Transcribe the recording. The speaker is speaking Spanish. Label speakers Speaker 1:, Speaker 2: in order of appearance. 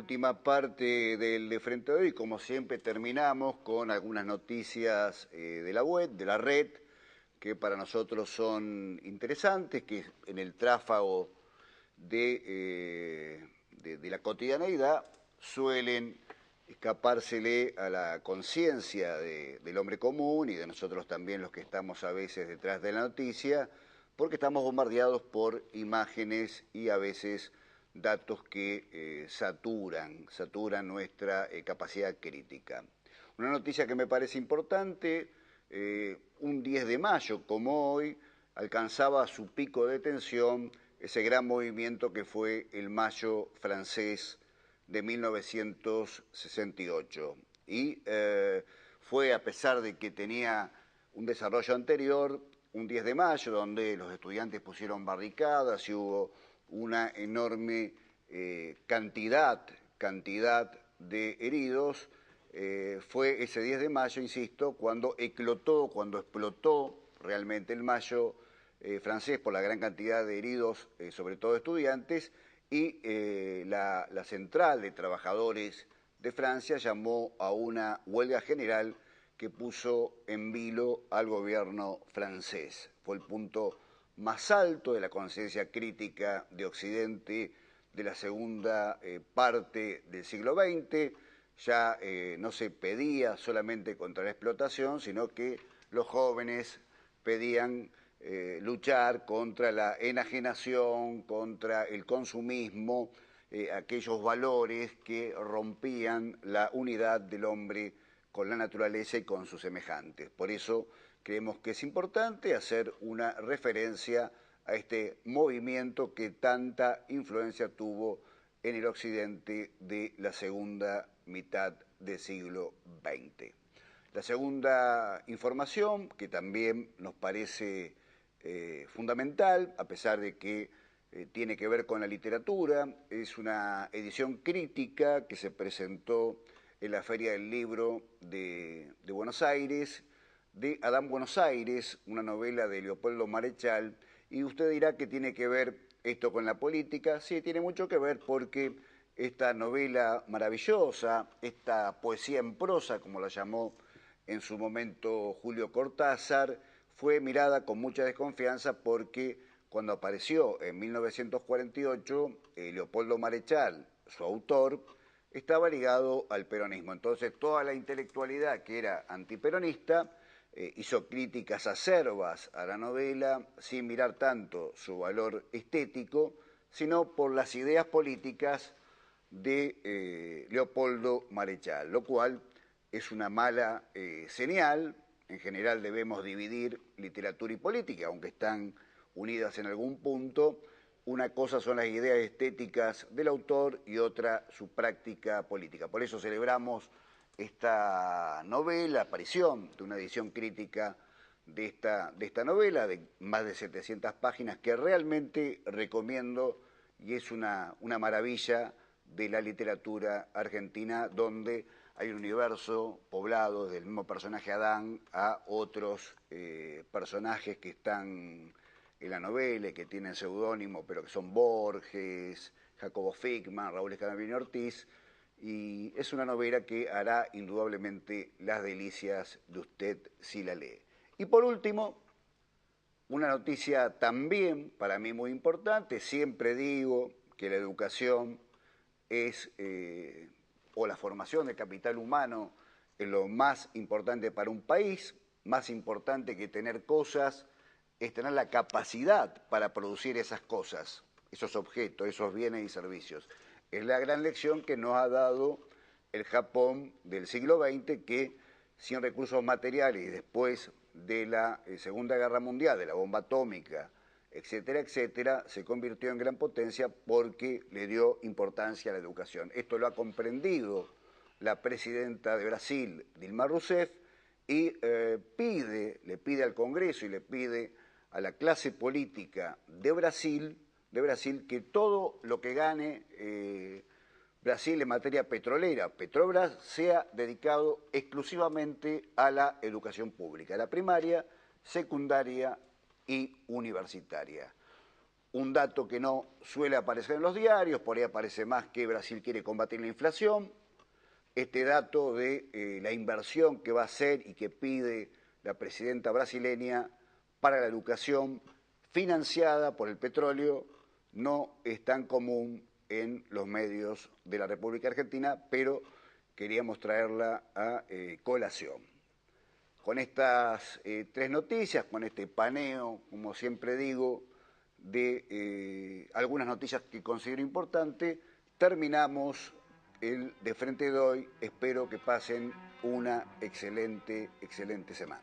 Speaker 1: última parte del de Frente de hoy, como siempre terminamos con algunas noticias de la web, de la red, que para nosotros son interesantes, que en el tráfago de la cotidianeidad suelen escapársele a la conciencia del hombre común y de nosotros también los que estamos a veces detrás de la noticia, porque estamos bombardeados por imágenes y a veces datos que saturan nuestra capacidad crítica. Una noticia que me parece importante, un 10 de mayo como hoy, alcanzaba su pico de tensión ese gran movimiento que fue el Mayo francés de 1968. Y fue, a pesar de que tenía un desarrollo anterior, un 10 de mayo, donde los estudiantes pusieron barricadas y hubo una enorme cantidad de heridos, fue ese 10 de mayo, insisto, cuando explotó realmente el Mayo francés por la gran cantidad de heridos, sobre todo estudiantes, y la Central de Trabajadores de Francia llamó a una huelga general que puso en vilo al gobierno francés. Fue el punto más alto de la conciencia crítica de Occidente de la segunda parte del siglo XX. Ya no se pedía solamente contra la explotación, sino que los jóvenes pedían luchar contra la enajenación, contra el consumismo, aquellos valores que rompían la unidad del hombre con la naturaleza y con sus semejantes. Por eso creemos que es importante hacer una referencia a este movimiento que tanta influencia tuvo en el occidente de la segunda mitad del siglo XX. La segunda información, que también nos parece fundamental, a pesar de que tiene que ver con la literatura, es una edición crítica que se presentó en la Feria del Libro de Buenos Aires, de Adán Buenos Aires, una novela de Leopoldo Marechal, y usted dirá que tiene que ver esto con la política. Sí, tiene mucho que ver porque esta novela maravillosa, esta poesía en prosa, como la llamó en su momento Julio Cortázar, fue mirada con mucha desconfianza porque cuando apareció en 1948, Leopoldo Marechal, su autor, estaba ligado al peronismo. Entonces toda la intelectualidad que era antiperonista hizo críticas acerbas a la novela sin mirar tanto su valor estético, sino por las ideas políticas de Leopoldo Marechal, lo cual es una mala señal. En general debemos dividir literatura y política, aunque están unidas en algún punto. Una cosa son las ideas estéticas del autor y otra su práctica política. Por eso celebramos esta novela, aparición de una edición crítica de esta novela, de más de 700 páginas, que realmente recomiendo y es una maravilla de la literatura argentina, donde hay un universo poblado desde el mismo personaje Adán a otros personajes que están en la novela y que tienen seudónimo, pero que son Borges, Jacobo Fickman, Raúl Escandavino Ortiz, y es una novela que hará indudablemente las delicias de usted si la lee. Y por último, una noticia también para mí muy importante. Siempre digo que la educación es, o la formación de capital humano, es lo más importante para un país. Más importante que tener cosas es tener la capacidad para producir esas cosas, esos objetos, esos bienes y servicios. Es la gran lección que nos ha dado el Japón del siglo XX, que sin recursos materiales y después de la Segunda Guerra Mundial, de la bomba atómica, etcétera, etcétera, se convirtió en gran potencia porque le dio importancia a la educación. Esto lo ha comprendido la presidenta de Brasil, Dilma Rousseff, y le pide al Congreso y le pide a la clase política de Brasil que todo lo que gane Brasil en materia petrolera, Petrobras, sea dedicado exclusivamente a la educación pública, a la primaria, secundaria y universitaria. un dato que no suele aparecer en los diarios, por ahí aparece más que Brasil quiere combatir la inflación, este dato de la inversión que va a hacer y que pide la presidenta brasileña para la educación financiada por el petróleo no es tan común en los medios de la República Argentina, pero queríamos traerla a colación. Con estas tres noticias, con este paneo, como siempre digo, de algunas noticias que considero importantes, terminamos el De Frente de hoy. Espero que pasen una excelente semana.